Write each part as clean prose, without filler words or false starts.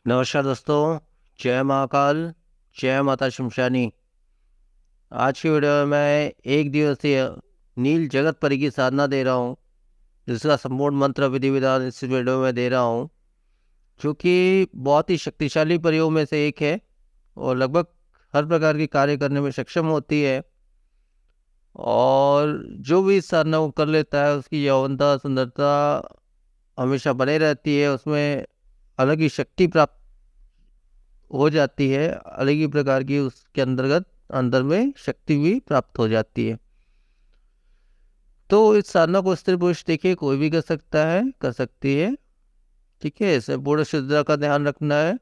नमस्कार दोस्तों। जय महाकाल, जय माता शमशानी। आज की वीडियो में मैं एक दिवसीय नील जगत परी की साधना दे रहा हूँ, जिसका संपूर्ण मंत्र विधि विधान इस वीडियो में दे रहा हूँ, जो कि बहुत ही शक्तिशाली परियों में से एक है और लगभग हर प्रकार की कार्य करने में सक्षम होती है। और जो भी इस साधना को कर लेता है उसकी यौवनता सुंदरता हमेशा बने रहती है, उसमें अलग ही शक्ति प्राप्त हो जाती है, अलग ही प्रकार की उसके अंदर में शक्ति भी प्राप्त हो जाती है। तो इस साधना को स्त्री पुरुष देखिए कोई भी कर सकता है, कर सकती है। ठीक है, इसमें पूर्ण शुद्धता का ध्यान रखना है,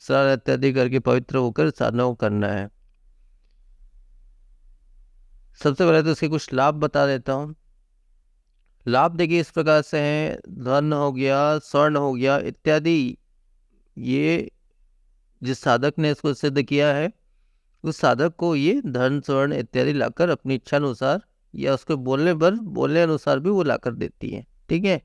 स्नान इत्यादि करके पवित्र होकर साधना को करना है। सबसे पहले तो इसके कुछ लाभ बता देता हूँ। लाभ देखिए इस प्रकार से हैं, धन हो गया, स्वर्ण हो गया इत्यादि। ये जिस साधक ने इसको सिद्ध किया है उस साधक को ये धन स्वर्ण इत्यादि लाकर अपनी इच्छा अनुसार या उसके बोलने अनुसार भी वो लाकर देती है। ठीक है,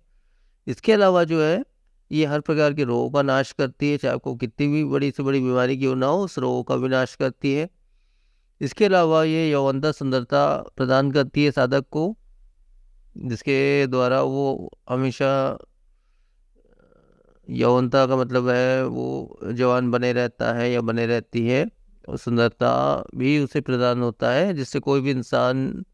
इसके अलावा जो है ये हर प्रकार के रोगों का नाश करती है, चाहे आपको कितनी भी बड़ी से बड़ी बीमारी क्यों ना हो, उस रोगों का भी नाश करती है। इसके अलावा ये यौवनता सुंदरता प्रदान करती है साधक को, जिसके द्वारा वो हमेशा यौवनता का मतलब है वो जवान बने रहता है या बने रहती है, और सुंदरता भी उसे प्रदान होता है, जिससे कोई भी इंसान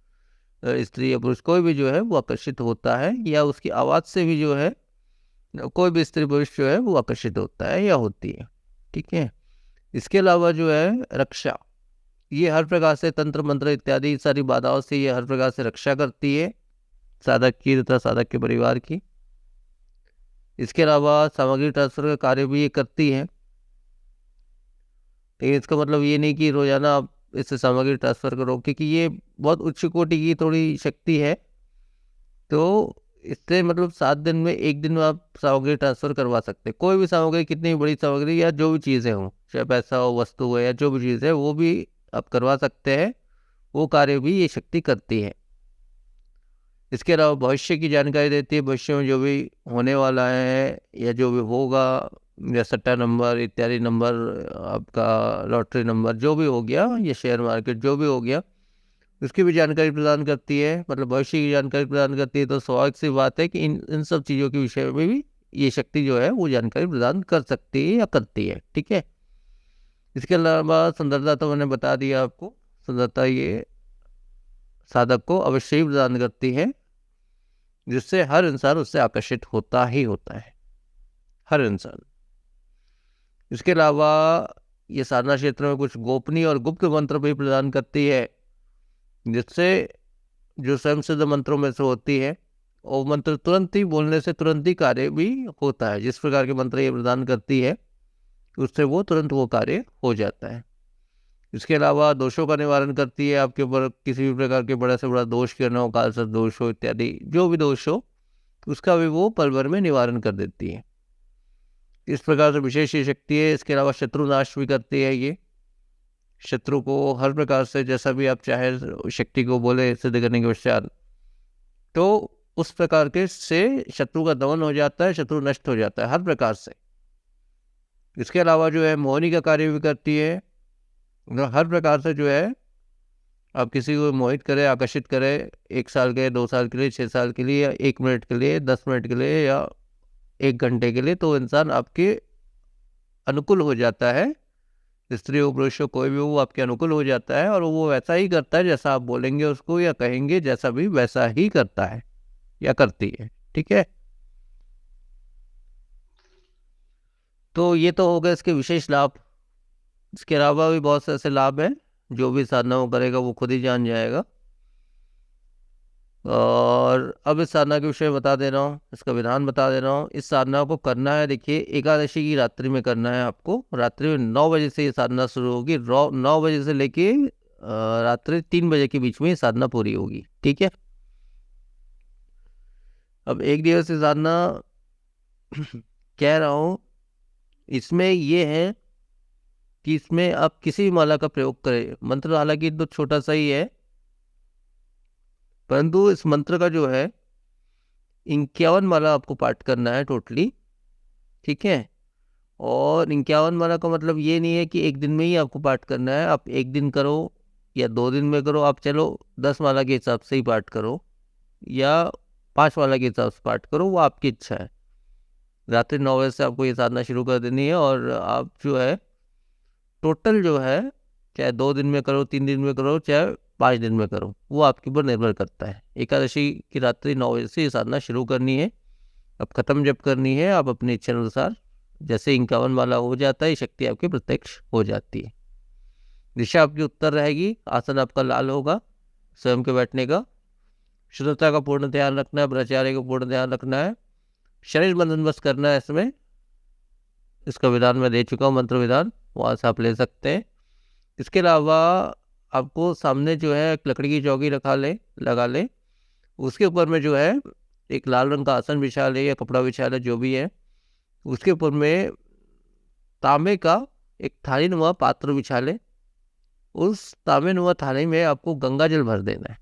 स्त्री या पुरुष कोई भी जो है वो आकर्षित होता है, या उसकी आवाज़ से भी जो है कोई भी स्त्री पुरुष जो है वो आकर्षित होता है या होती है। ठीक है, इसके अलावा जो है रक्षा, ये हर प्रकार से तंत्र मंत्र इत्यादि सारी बाधाओं से ये हर प्रकार से रक्षा करती है साधक की तथा साधक के परिवार की। इसके अलावा सामग्री ट्रांसफर का कार्य भी ये करती है, लेकिन इसका मतलब ये नहीं कि रोजाना आप इससे सामग्री ट्रांसफर करो, क्योंकि ये बहुत उच्च कोटि की थोड़ी शक्ति है। तो इससे मतलब 7 दिन में एक दिन में आप सामग्री ट्रांसफर करवा सकते हैं। कोई भी सामग्री, कितनी भी बड़ी सामग्री या जो भी चीज़ें हों, चाहे पैसा हो, वस्तु हो, या जो भी चीज़ है वो भी आप करवा सकते हैं। वो कार्य भी ये शक्ति करती है। इसके अलावा भविष्य की जानकारी देती है, भविष्य में जो भी होने वाला है या जो भी होगा, या सट्टा नंबर इत्यादि नंबर, आपका लॉटरी नंबर जो भी हो गया, या शेयर मार्केट जो भी हो गया, उसकी भी जानकारी प्रदान करती है, मतलब भविष्य की जानकारी प्रदान करती है। तो स्वाभाविक सी बात है कि इन इन सब चीज़ों के विषय में भी ये शक्ति जो है वो जानकारी प्रदान कर सकती है या करती है। ठीक है, इसके अलावा सुंदरता तो मैंने बता दिया आपको। सुंदरता ये साधक को अवश्य ही प्रदान करती है, जिससे हर इंसान उससे आकर्षित होता ही होता है, हर इंसान। इसके अलावा ये साधना क्षेत्र में कुछ गोपनीय और गुप्त मंत्र भी प्रदान करती है, जिससे जो स्वयं सिद्ध मंत्रों में से होती है, और मंत्र तुरंत ही बोलने से तुरंत ही कार्य भी होता है। जिस प्रकार के मंत्र ये प्रदान करती है उससे वो तुरंत वो कार्य हो जाता है। इसके अलावा दोषों का निवारण करती है, आपके ऊपर किसी भी प्रकार के बड़ा से बड़ा दोष क्यों हो, काल सर्प दोष हो इत्यादि जो भी दोष हो, उसका भी वो पल भर में निवारण कर देती है। इस प्रकार से विशेष ये शक्ति है। इसके अलावा शत्रु नाश भी करती है ये, शत्रु को हर प्रकार से जैसा भी आप चाहे शक्ति को बोले सिद्ध करने के पश्चात, तो उस प्रकार के से शत्रु का दमन हो जाता है, शत्रु नष्ट हो जाता है हर प्रकार से। इसके अलावा जो है मोहिनी का कार्य भी करती है, मतलब हर प्रकार से जो है आप किसी को मोहित करें, आकर्षित करें, 1 साल के, 2 साल के लिए, 6 साल के लिए, या 1 मिनट के लिए, 10 मिनट के लिए, या 1 घंटे के लिए, तो इंसान आपके अनुकूल हो जाता है। स्त्री हो पुरुष हो कोई भी हो, वो आपके अनुकूल हो जाता है, और वो वैसा ही करता है जैसा आप बोलेंगे उसको या कहेंगे, जैसा भी वैसा ही करता है या करती है। ठीक है, तो ये तो हो गए इसके विशेष लाभ। इसके अलावा भी बहुत से ऐसे लाभ हैं, जो भी साधना वो करेगा वो खुद ही जान जाएगा। और अब इस साधना के विषय बता दे रहा हूँ, इसका विधान बता दे रहा हूँ। इस साधना को करना है, देखिए एकादशी की रात्रि में करना है आपको। रात्रि में 9 बजे से ये साधना शुरू होगी, 9 बजे से लेके रात्रि 3 बजे के बीच में ये साधना पूरी होगी। ठीक है, अब एक दिवसीय साधना कह रहा हूँ, इसमें ये है कि इसमें आप किसी भी माला का प्रयोग करें। मंत्र हालांकि तो छोटा सा ही है, परंतु इस मंत्र का जो है 51 माला आपको पाठ करना है टोटली। ठीक है, और 51 माला का मतलब ये नहीं है कि एक दिन में ही आपको पाठ करना है। आप एक दिन करो या 2 दिन में करो, आप चलो 10 माला के हिसाब से ही पाठ करो या 5 माला के हिसाब से पाठ करो, वो आपकी इच्छा है। रात्रि 9 बजे से आपको ये साधना शुरू कर देनी है और आप जो है टोटल जो है, चाहे 2 दिन में करो, 3 दिन में करो, चाहे 5 दिन में करो, वो आपके ऊपर निर्भर करता है। एकादशी की रात्रि 9 बजे से ये साधना शुरू करनी है। अब खत्म जब करनी है, आप अपनी इच्छा अनुसार जैसे 51 माला हो जाता है, शक्ति आपकी प्रत्यक्ष हो जाती है। दिशा आपकी उत्तर रहेगी, आसन आपका लाल होगा स्वयं के बैठने का। शुद्धता का पूर्ण ध्यान रखना है, ब्रह्मचार्य का पूर्ण ध्यान रखना है। शरीर बंधन बस करना है इसमें, इसका विधान मैं दे चुका हूँ, मंत्र विधान, वहाँ से आप ले सकते हैं। इसके अलावा आपको सामने जो है एक लकड़ी की चौकी लगा ले, उसके ऊपर में जो है एक लाल रंग का आसन बिछा ले या कपड़ा बिछा ले, जो भी है। उसके ऊपर में तांबे का एक थाली नुमा पात्र बिछा ले। उस तांबे नुमा थाली में आपको गंगा जल भर देना है,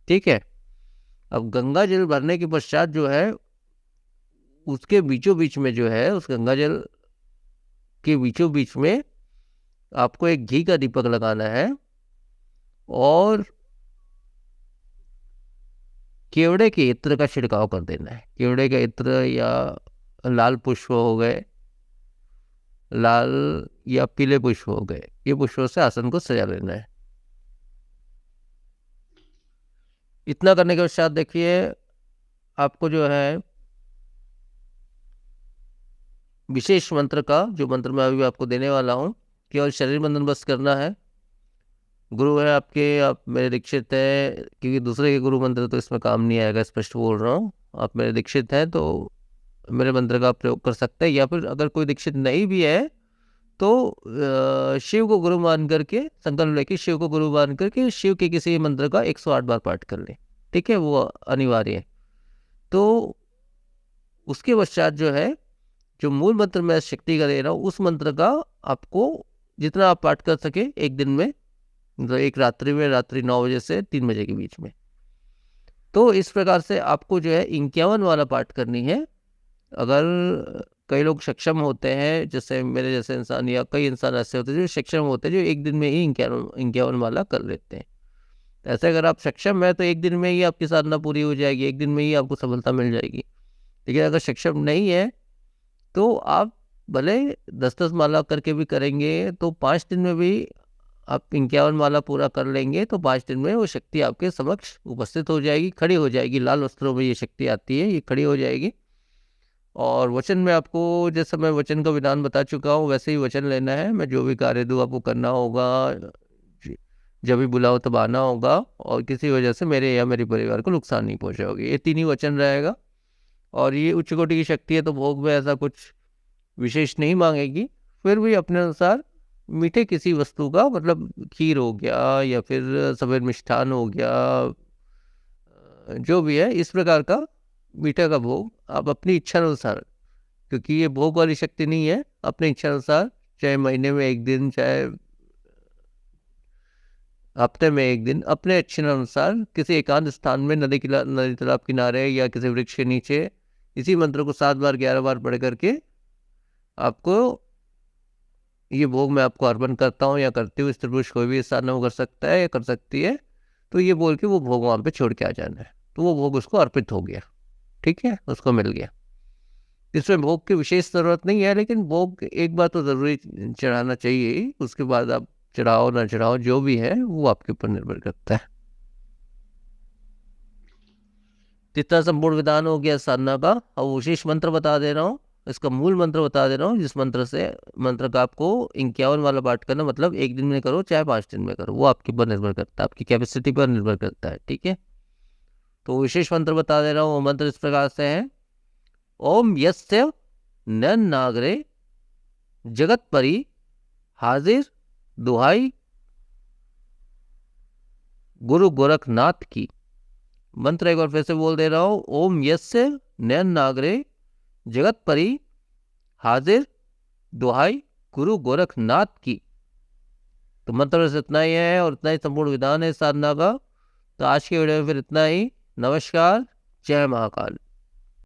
ठीक है। अब गंगा जल भरने के पश्चात जो है उसके बीचों बीच में जो है, उस गंगा जल के बीचों बीच में आपको एक घी का दीपक लगाना है और केवड़े के इत्र का छिड़काव कर देना है। केवड़े के इत्र या लाल पुष्प हो गए, लाल या पीले पुष्प हो गए, ये पुष्पों से आसन को सजा लेना है। इतना करने के पश्चात देखिए आपको जो है विशेष मंत्र का, जो मंत्र मैं अभी आपको देने वाला हूँ, केवल शरीर बंधन बस करना है। गुरु है आपके, आप मेरे दीक्षित है, क्योंकि दूसरे के गुरु मंत्र तो इसमें काम नहीं आएगा, स्पष्ट बोल रहा हूँ। आप मेरे दीक्षित हैं तो मेरे मंत्र का प्रयोग कर सकते हैं, या फिर अगर कोई दीक्षित नहीं भी है तो शिव को गुरु मान करके संकल्प लेके, शिव को गुरु मान करके शिव के किसी मंत्र का 108 बार पाठ कर ले, ठीक है, वो अनिवार्य है। तो उसके पश्चात जो है, जो मूल मंत्र मैं शक्ति का दे रहा हूँ, उस मंत्र का आपको जितना आप पाठ कर सके एक दिन में, मतलब एक रात्रि में, रात्रि 9 बजे से 3 बजे के बीच में। तो इस प्रकार से आपको जो है 51 वाला पाठ करनी है। अगर कई लोग सक्षम होते हैं, जैसे मेरे जैसे इंसान या कई इंसान ऐसे होते हैं जो सक्षम होते हैं, जो एक दिन में ही 51 वाला कर लेते हैं। ऐसे अगर आप सक्षम है तो एक दिन में ही आपकी साधना पूरी हो जाएगी, एक दिन में ही आपको सफलता मिल जाएगी। लेकिन अगर सक्षम नहीं है तो आप भले 10-10 माला करके भी करेंगे तो 5 दिन में भी आप 51 माला पूरा कर लेंगे, तो 5 दिन में वो शक्ति आपके समक्ष उपस्थित हो जाएगी, खड़ी हो जाएगी। लाल वस्त्रों में ये शक्ति आती है, ये खड़ी हो जाएगी। और वचन में आपको, जैसे मैं वचन का विधान बता चुका हूँ, वैसे ही वचन लेना है। मैं जो भी कार्य दूँ आपको करना होगा, जब भी बुलाओ तब आना होगा, और किसी वजह से मेरे या मेरे परिवार को नुकसान नहीं पहुँचाओगे। ये 3 ही वचन रहेगा। और ये उच्च कोटि की शक्ति है तो भोग में ऐसा कुछ विशेष नहीं मांगेगी। फिर भी अपने अनुसार मीठे किसी वस्तु का, मतलब खीर हो गया या फिर सफेद मिष्ठान हो गया, जो भी है इस प्रकार का मीठा का भोग आप अपनी इच्छा अनुसार, क्योंकि ये भोग वाली शक्ति नहीं है, अपनी इच्छा अनुसार, चाहे महीने में एक दिन, चाहे हफ्ते में एक दिन, अपने इच्छा अनुसार किसी एकांत स्थान में, नदी तालाब किनारे या किसी वृक्ष के नीचे इसी मंत्र को 7 बार 11 बार पढ़ करके आपको ये भोग मैं आपको अर्पण करता हूँ या करती हूँ। स्त्री पुरुष कोई भी इस साधना को कर सकता है या कर सकती है। तो ये बोल के वो भोग वहाँ पे छोड़ के आ जाना है, तो वो भोग उसको अर्पित हो गया, ठीक है, उसको मिल गया। इसमें भोग की विशेष जरूरत नहीं है, लेकिन भोग एक बार तो जरूरी चढ़ाना चाहिए। उसके बाद आप चढ़ाओ ना चढ़ाओ, जो भी है वो आपके ऊपर निर्भर करता है। जितना संपूर्ण विधान हो गया साधना का। अब विशेष मंत्र बता दे रहा हूँ, इसका मूल मंत्र बता दे रहा हूँ, जिस मंत्र का आपको 51 वाला पाठ करना, मतलब एक दिन में करो चाहे 5 दिन में करो, वो आपके ऊपर निर्भर करता है, आपकी कैपेसिटी पर निर्भर करता है, ठीक है। तो विशेष मंत्र बता दे रहा हूँ। वो मंत्र इस प्रकार से है, ओम यस्य न नागरे जगत परी हाजिर दुहाई गुरु गोरखनाथ की। मंत्र एक बार फिर से बोल दे रहा हूं, ओम यस्य नयन नागरे जगत परी हाजिर दुहाई गुरु गोरखनाथ की। तो मंत्र से इतना ही है और इतना ही संपूर्ण विधान है साधना का। तो आज के वीडियो में फिर इतना ही। नमस्कार, जय महाकाल।